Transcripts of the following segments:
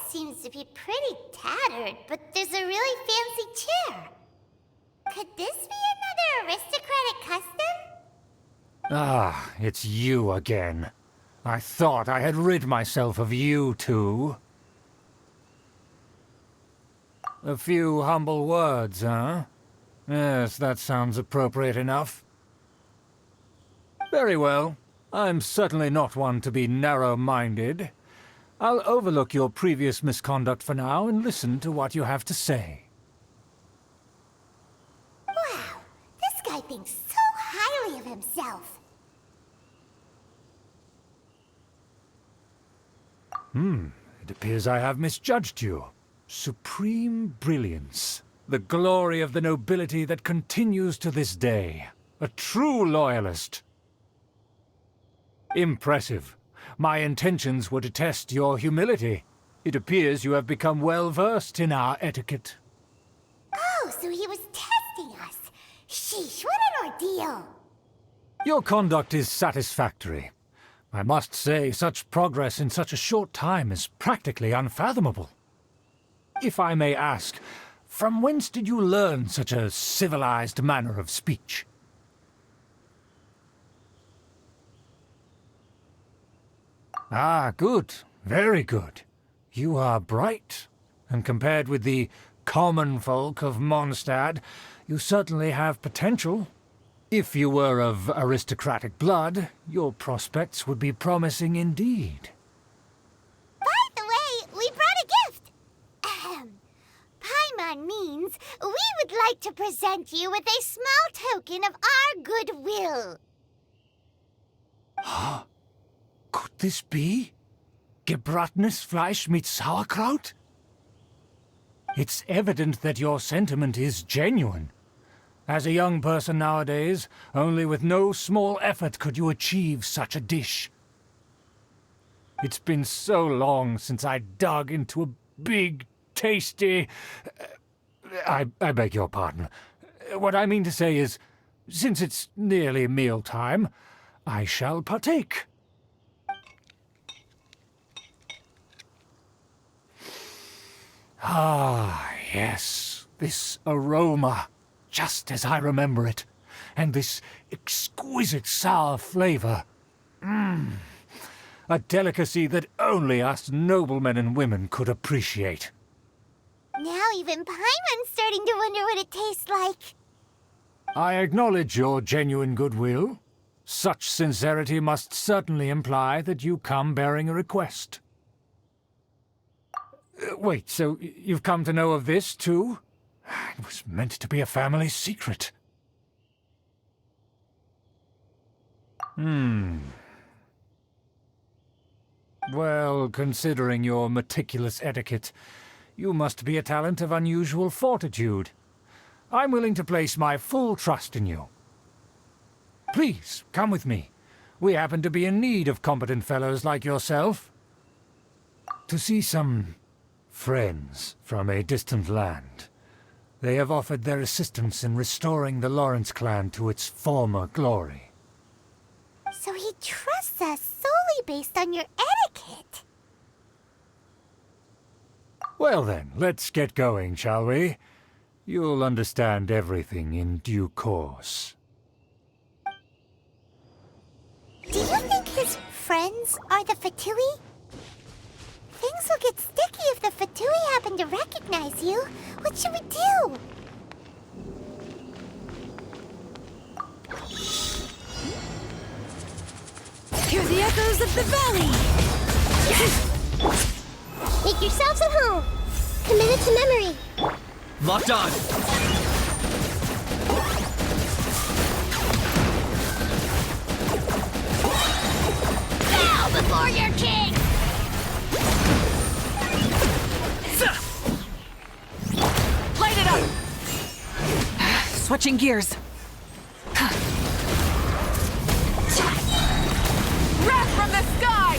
Seems to be pretty tattered, but there's a really fancy chair. Could this be another aristocratic custom? Ah, it's you again. I thought I had rid myself of you two. A few humble words, huh? Yes, that sounds appropriate enough. Very well. I'm certainly not one to be narrow-minded. I'll overlook your previous misconduct for now and listen to what you have to say. Wow, this guy thinks so highly of himself. It appears I have misjudged you. Supreme brilliance. The glory of the nobility that continues to this day. A true loyalist. Impressive. My intentions were to test your humility. It appears you have become well-versed in our etiquette. Oh, so he was testing us. Sheesh, what an ordeal. Your conduct is satisfactory. I must say, such progress in such a short time is practically unfathomable. If I may ask, from whence did you learn such a civilized manner of speech? Ah, good. Very good. You are bright, and compared with the common folk of Mondstadt, you certainly have potential. If you were of aristocratic blood, your prospects would be promising indeed. By the way, we brought a gift. Paimon means we would like to present you with a small token of our goodwill. Huh? Could this be? Gebratenes Fleisch mit Sauerkraut? It's evident that your sentiment is genuine. As a young person nowadays, only with no small effort could you achieve such a dish. It's been so long since I dug into a big, tasty... I beg your pardon. What I mean to say is, since it's nearly mealtime, I shall partake. Ah, yes, this aroma, just as I remember it, and this exquisite sour flavor. A delicacy that only us noblemen and women could appreciate. Now even Paimon's starting to wonder what it tastes like. I acknowledge your genuine goodwill. Such sincerity must certainly imply that you come bearing a request. Wait, so you've come to know of this, too? It was meant to be a family secret. Well, considering your meticulous etiquette, you must be a talent of unusual fortitude. I'm willing to place my full trust in you. Please, come with me. We happen to be in need of competent fellows like yourself. To see some friends from a distant land. They have offered their assistance in restoring the Lawrence clan to its former glory. So he trusts us solely based on your etiquette. Well then, let's get going, shall we? You'll understand everything in due course. Do you think his friends are the Fatui? Things will get sticky if the Fatui happen to recognize recognize you. What should we do? Hear the echoes of the valley! Make yourselves at home. Commit it to memory. Locked on! Bow before your king! Light it up! Switching gears. Wrath from the sky!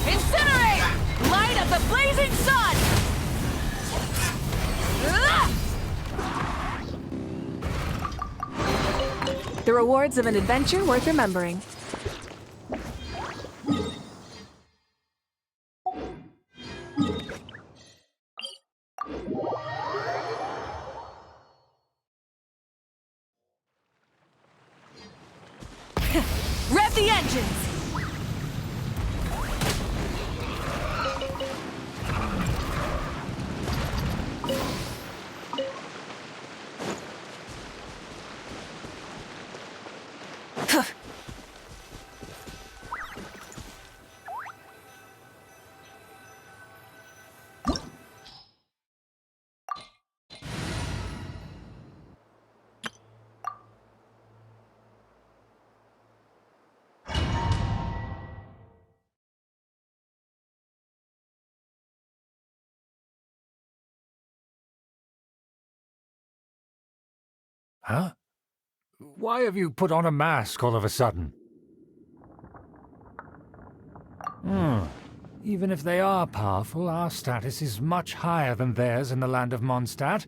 Incinerate! Light of the blazing sun! The rewards of an adventure worth remembering. Rev the engines! Huh? Why have you put on a mask all of a sudden? Even if they are powerful, our status is much higher than theirs in the land of Mondstadt.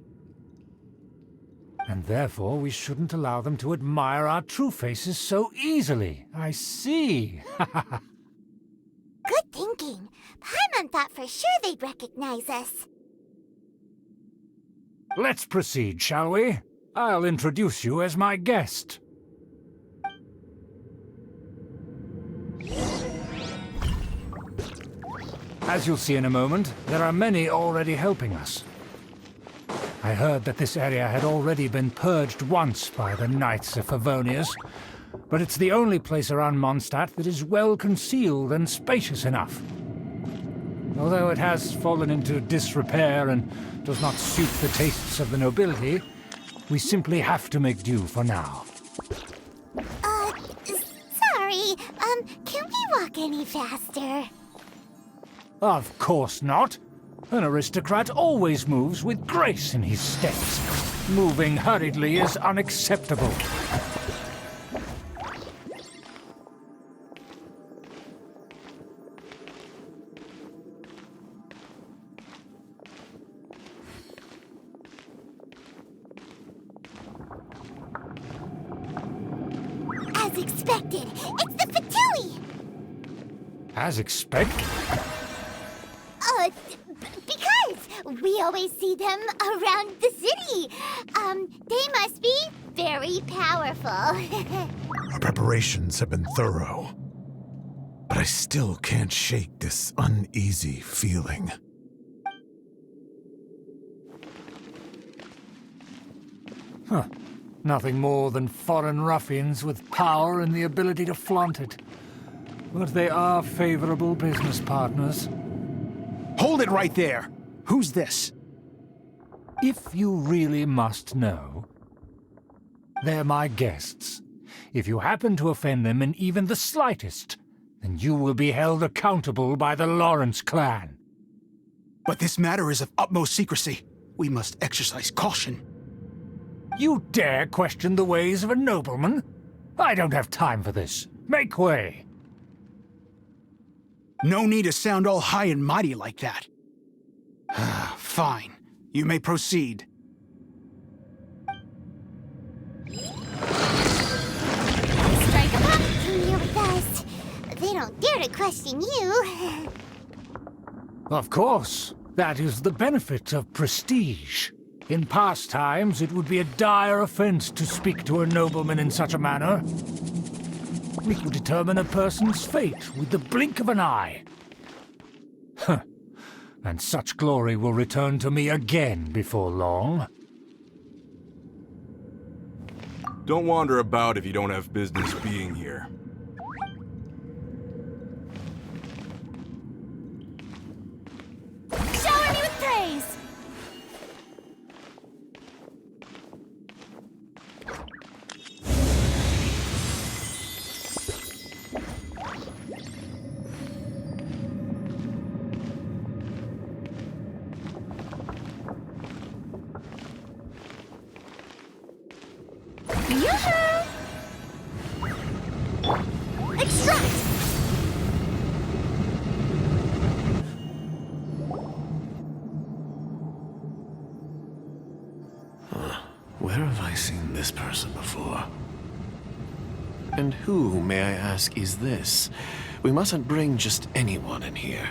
And therefore we shouldn't allow them to admire our true faces so easily. I see. Good thinking. Paimon thought for sure they'd recognize us. Let's proceed, shall we? I'll introduce you as my guest. As you'll see in a moment, there are many already helping us. I heard that this area had already been purged once by the Knights of Favonius, but it's the only place around Mondstadt that is well concealed and spacious enough. Although it has fallen into disrepair and does not suit the tastes of the nobility, we simply have to make do for now. Sorry, can we walk any faster? Of course not. An aristocrat always moves with grace in his steps. Moving hurriedly is unacceptable. As expected, it's the Fatui! As expected? Because we always see them around the city. They must be very powerful. Our preparations have been thorough, but I still can't shake this uneasy feeling. Huh. Nothing more than foreign ruffians with power and the ability to flaunt it. But they are favorable business partners. Hold it right there! Who's this? If you really must know, they're my guests. If you happen to offend them in even the slightest, then you will be held accountable by the Lawrence clan. But this matter is of utmost secrecy. We must exercise caution. You dare question the ways of a nobleman? I don't have time for this. Make way. No need to sound all high and mighty like that. Fine. You may proceed. Strike a pocket here with us. They don't dare to question you. Of course. That is the benefit of prestige. In past times, it would be a dire offense to speak to a nobleman in such a manner. We could determine a person's fate with the blink of an eye. Huh. And such glory will return to me again before long. Don't wander about if you don't have business being here. Shower me with praise! Extract! Where have I seen this person before? And who, may I ask, is this? We mustn't bring just anyone in here.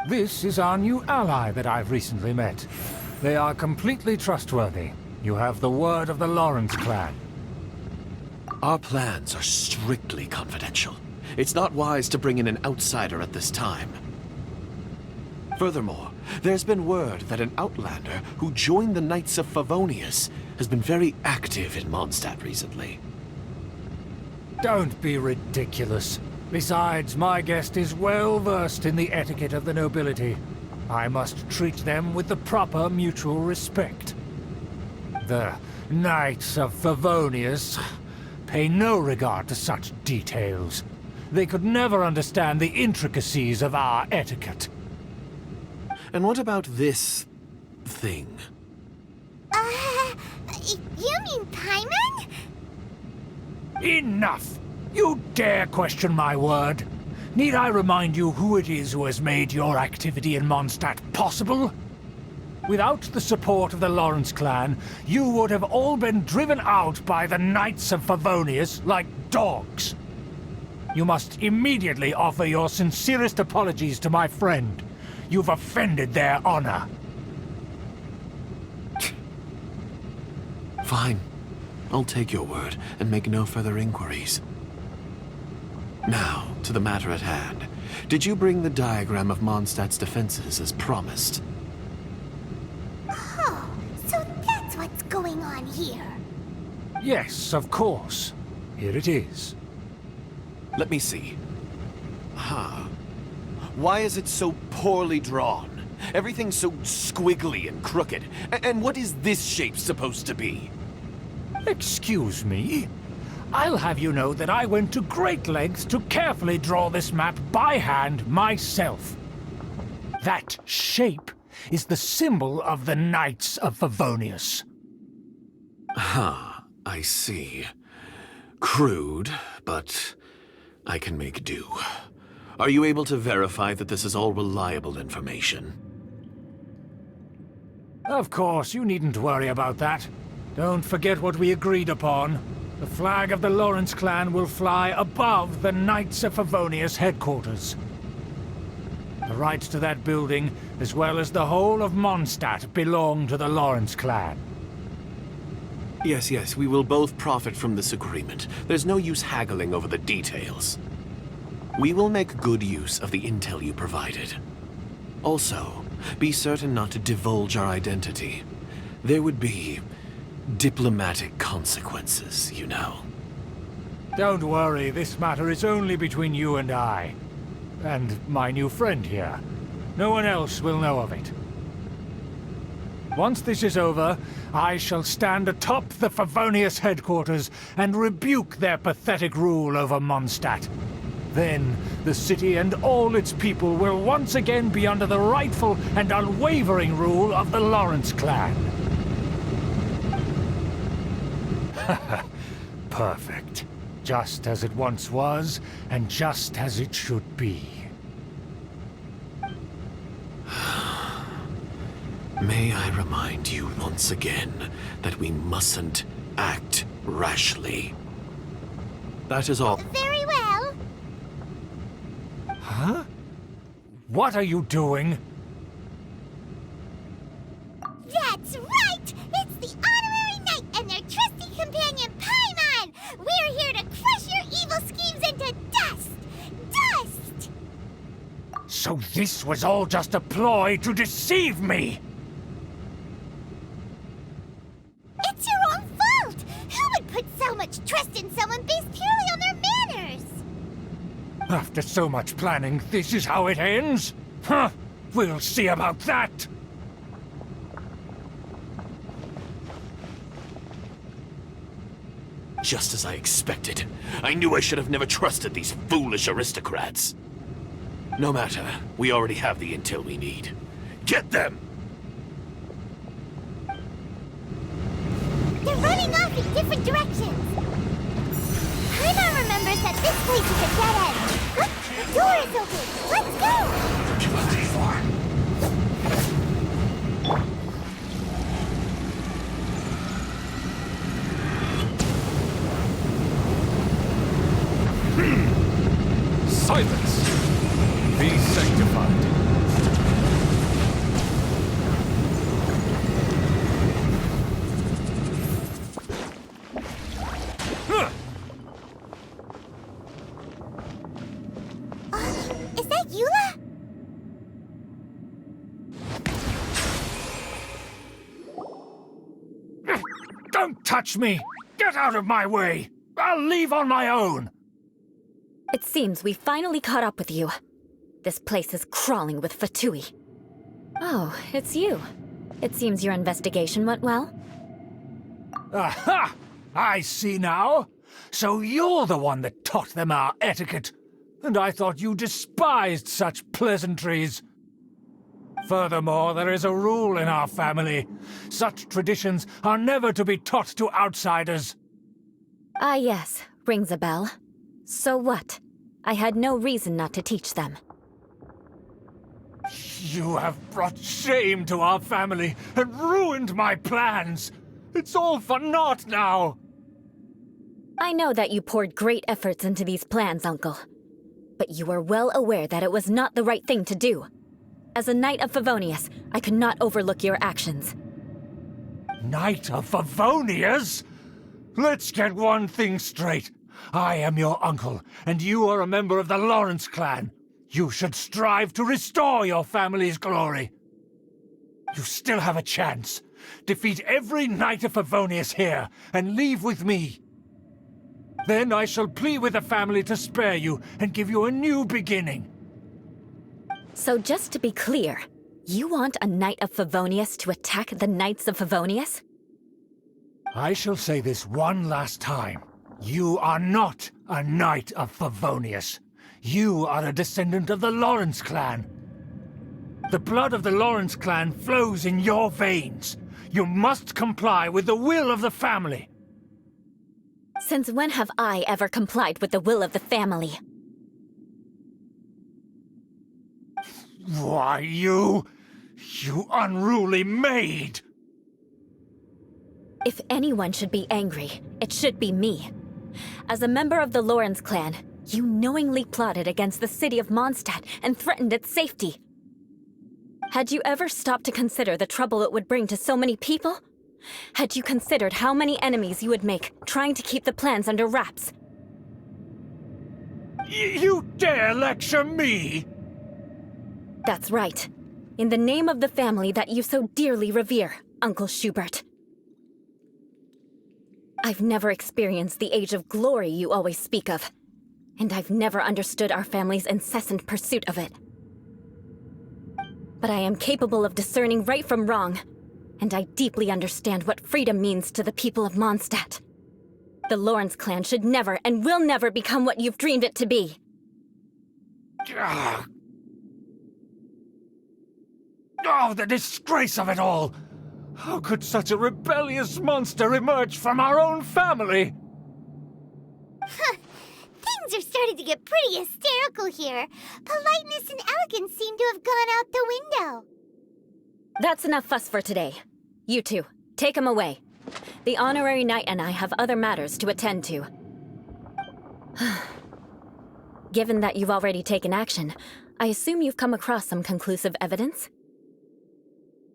This is our new ally that I've recently met. They are completely trustworthy. You have the word of the Lawrence clan. Our plans are strictly confidential. It's not wise to bring in an outsider at this time. Furthermore, there's been word that an outlander who joined the Knights of Favonius has been very active in Mondstadt recently. Don't be ridiculous. Besides, my guest is well versed in the etiquette of the nobility. I must treat them with the proper mutual respect. The Knights of Favonius pay no regard to such details. They could never understand the intricacies of our etiquette. And what about this thing? You mean Paimon? Enough! You dare question my word? Need I remind you who it is who has made your activity in Mondstadt possible? Without the support of the Lawrence clan, you would have all been driven out by the Knights of Favonius like dogs. You must immediately offer your sincerest apologies to my friend. You've offended their honor. Fine. I'll take your word and make no further inquiries. Now, to the matter at hand. Did you bring the diagram of Mondstadt's defenses as promised? Oh, so that's what's going on here. Yes, of course. Here it is. Let me see. Why is it so poorly drawn? Everything's so squiggly and crooked. And what is this shape supposed to be? Excuse me? I'll have you know that I went to great lengths to carefully draw this map by hand myself. That shape is the symbol of the Knights of Favonius. I see. Crude, but I can make do. Are you able to verify that this is all reliable information? Of course, you needn't worry about that. Don't forget what we agreed upon. The flag of the Lawrence clan will fly above the Knights of Favonius headquarters. The rights to that building, as well as the whole of Mondstadt, belong to the Lawrence clan. Yes, we will both profit from this agreement. There's no use haggling over the details. We will make good use of the intel you provided. Also, be certain not to divulge our identity. There would be diplomatic consequences, you know. Don't worry, this matter is only between you and I. And my new friend here. No one else will know of it. Once this is over, I shall stand atop the Favonius headquarters and rebuke their pathetic rule over Mondstadt. Then, the city and all its people will once again be under the rightful and unwavering rule of the Lawrence clan. Perfect. Just as it once was, and just as it should be. May I remind you once again that we mustn't act rashly. That is all. Very well. Huh? What are you doing? This was all just a ploy to deceive me! It's your own fault! Who would put so much trust in someone based purely on their manners? After so much planning, this is how it ends? Huh! We'll see about that! Just as I expected. I knew I should have never trusted these foolish aristocrats. No matter, we already have the intel we need. Get them! They're running off in different directions. Paimon remembers that this place is a dead end. Look, the door is open. Let's go! Silence! Be sanctified. Is that Eula? Don't touch me! Get out of my way! I'll leave on my own! It seems we finally caught up with you. This place is crawling with Fatui. Oh, it's you. It seems your investigation went well. Aha! I see now. So you're the one that taught them our etiquette. And I thought you despised such pleasantries. Furthermore, there is a rule in our family. Such traditions are never to be taught to outsiders. Ah yes, rings a bell. So what? I had no reason not to teach them. You have brought shame to our family and ruined my plans. It's all for naught now. I know that you poured great efforts into these plans, Uncle. But you were well aware that it was not the right thing to do. As a Knight of Favonius, I could not overlook your actions. Knight of Favonius? Let's get one thing straight. I am your uncle, and you are a member of the Lawrence clan. You should strive to restore your family's glory. You still have a chance. Defeat every Knight of Favonius here, and leave with me. Then I shall plead with the family to spare you and give you a new beginning. So just to be clear, you want a Knight of Favonius to attack the Knights of Favonius? I shall say this one last time. You are not a Knight of Favonius. You are a descendant of the Lawrence clan. The blood of the Lawrence clan flows in your veins. You must comply with the will of the family. Since when have I ever complied with the will of the family? Why, you unruly maid! If anyone should be angry, it should be me. As a member of the Lawrence clan, you knowingly plotted against the city of Mondstadt and threatened its safety. Had you ever stopped to consider the trouble it would bring to so many people? Had you considered how many enemies you would make trying to keep the plans under wraps? You dare lecture me? That's right. In the name of the family that you so dearly revere, Uncle Schubert. I've never experienced the age of glory you always speak of, and I've never understood our family's incessant pursuit of it. But I am capable of discerning right from wrong, and I deeply understand what freedom means to the people of Mondstadt. The Lawrence clan should never and will never become what you've dreamed it to be. Oh, the disgrace of it all! How could such a rebellious monster emerge from our own family? Things are starting to get pretty hysterical here. Politeness and elegance seem to have gone out the window. That's enough fuss for today. You two, take him away. The honorary knight and I have other matters to attend to. Given that you've already taken action, I assume you've come across some conclusive evidence?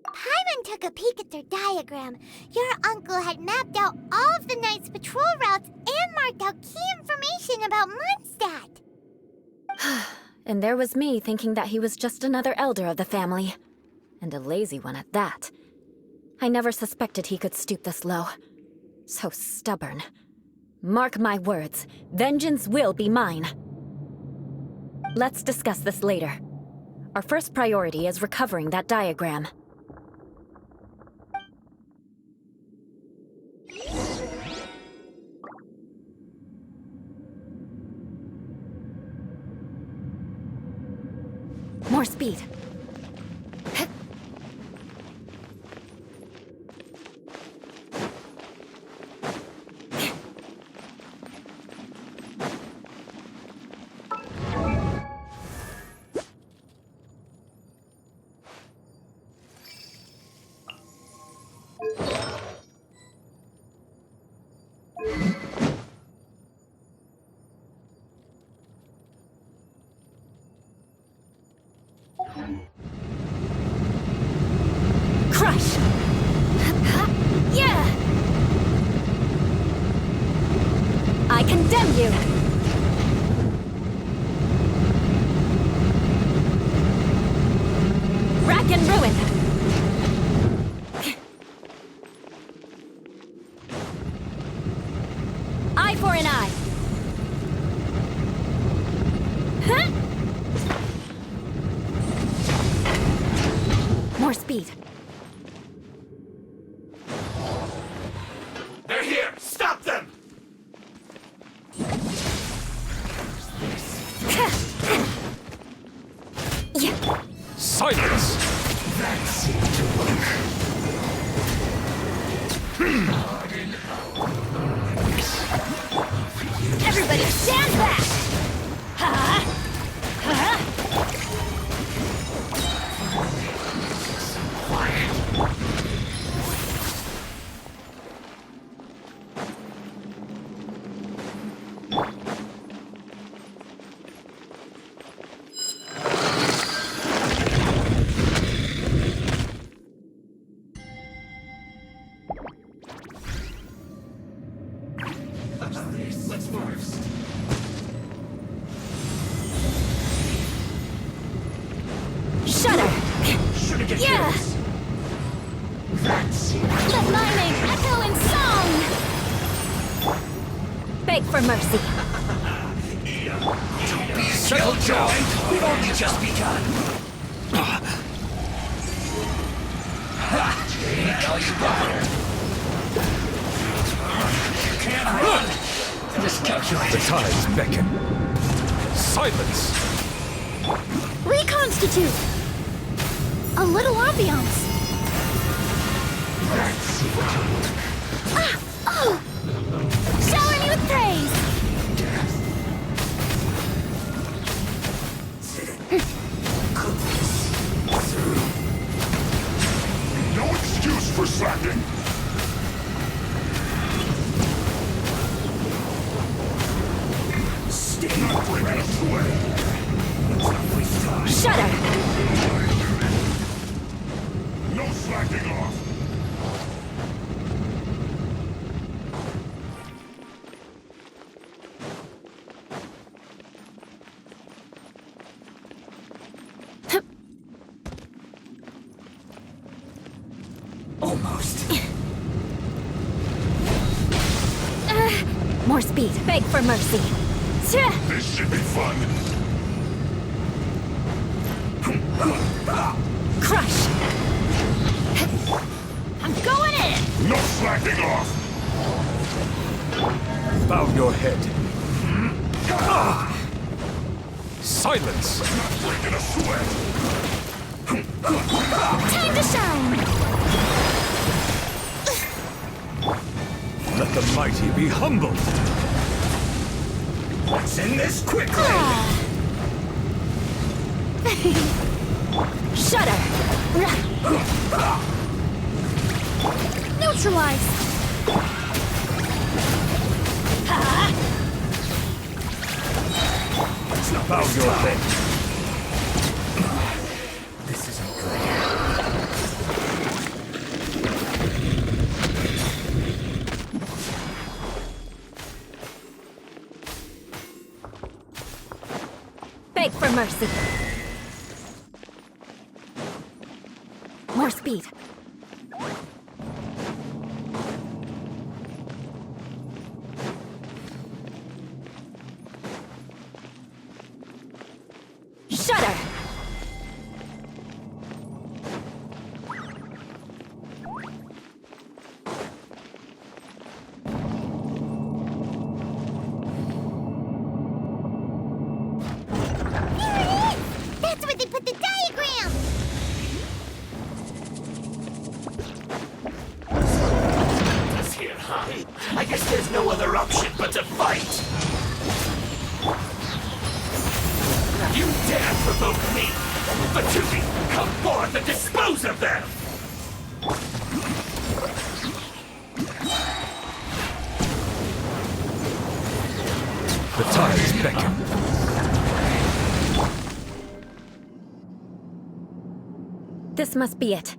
Paimon took a peek at their diagram. Your uncle had mapped out all of the Knight's patrol routes and marked out key information about Mondstadt. And there was me thinking that he was just another elder of the family. And a lazy one at that. I never suspected he could stoop this low. So stubborn. Mark my words, vengeance will be mine. Let's discuss this later. Our first priority is recovering that diagram. More speed. Crush! Yeah! I condemn you! Rack and ruin! Eye for an eye! Huh? More speed. They're here! Stop them! Yeah. Silence! That seemed to work. Everybody stand back! Ha! Ha! Let's first. Shudder! Should've get Yeah! this. That seemed Let my name echo in song! Beg for mercy. Settle down! We've only just begun. You can't run. Just calculate. The tides beckon. Silence! Reconstitute! A little ambiance. Ah! Oh! Shower me with praise! No excuse for slacking. Stay right away. Let's not waste time. Shudder! No slacking off. Almost. More speed. Beg for mercy. This should be fun. Crush! I'm going in! No slacking off. Bow your head. Silence! Not breaking a sweat. Time to shine! Let the mighty be humbled! Let's end this quickly. Shudder! Neutralize! Let's not Bow waste your time. head. This isn't good. Beg for mercy. More speed. Shudder! That's where they put the diagram! Us here, huh? I guess there's no other option but to fight. You dare provoke me! Fatui, come forth and dispose of them! The tides beckon. This must be it.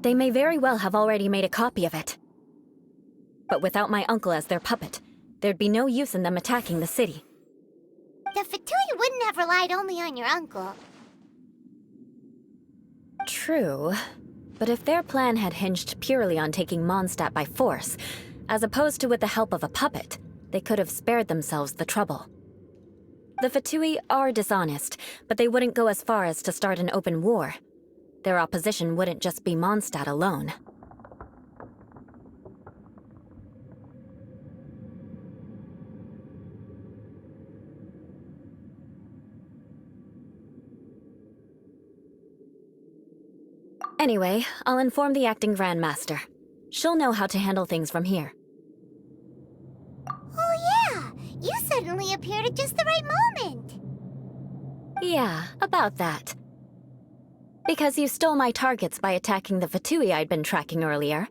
They may very well have already made a copy of it. But without my uncle as their puppet, there'd be no use in them attacking the city. The Fatui wouldn't have relied only on your uncle. True. But if their plan had hinged purely on taking Mondstadt by force, as opposed to with the help of a puppet, they could have spared themselves the trouble. The Fatui are dishonest, but they wouldn't go as far as to start an open war. Their opposition wouldn't just be Mondstadt alone. Anyway, I'll inform the acting Grandmaster. She'll know how to handle things from here. Oh yeah! You suddenly appeared at just the right moment! Yeah, about that. Because you stole my targets by attacking the Fatui I'd been tracking earlier.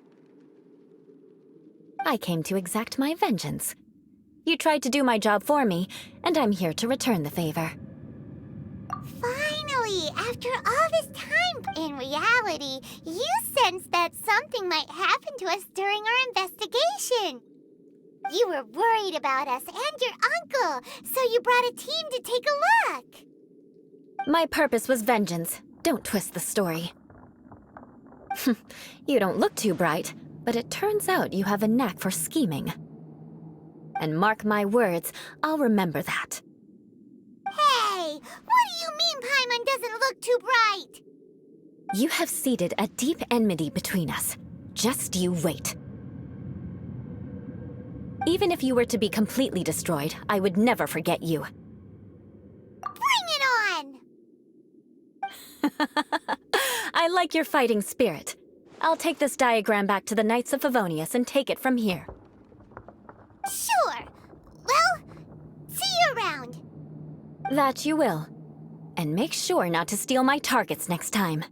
I came to exact my vengeance. You tried to do my job for me, and I'm here to return the favor. Finally, after all this time, in reality, you sensed that something might happen to us during our investigation. You were worried about us and your uncle, so you brought a team to take a look. My purpose was vengeance. Don't twist the story. You don't look too bright, but it turns out you have a knack for scheming. And mark my words, I'll remember that. Hey, what do you mean Paimon doesn't look too bright? You have seeded a deep enmity between us. Just you wait. Even if you were to be completely destroyed, I would never forget you. Bring it on! I like your fighting spirit. I'll take this diagram back to the Knights of Favonius and take it from here. Sure. Well, see you around. That you will. And make sure not to steal my targets next time.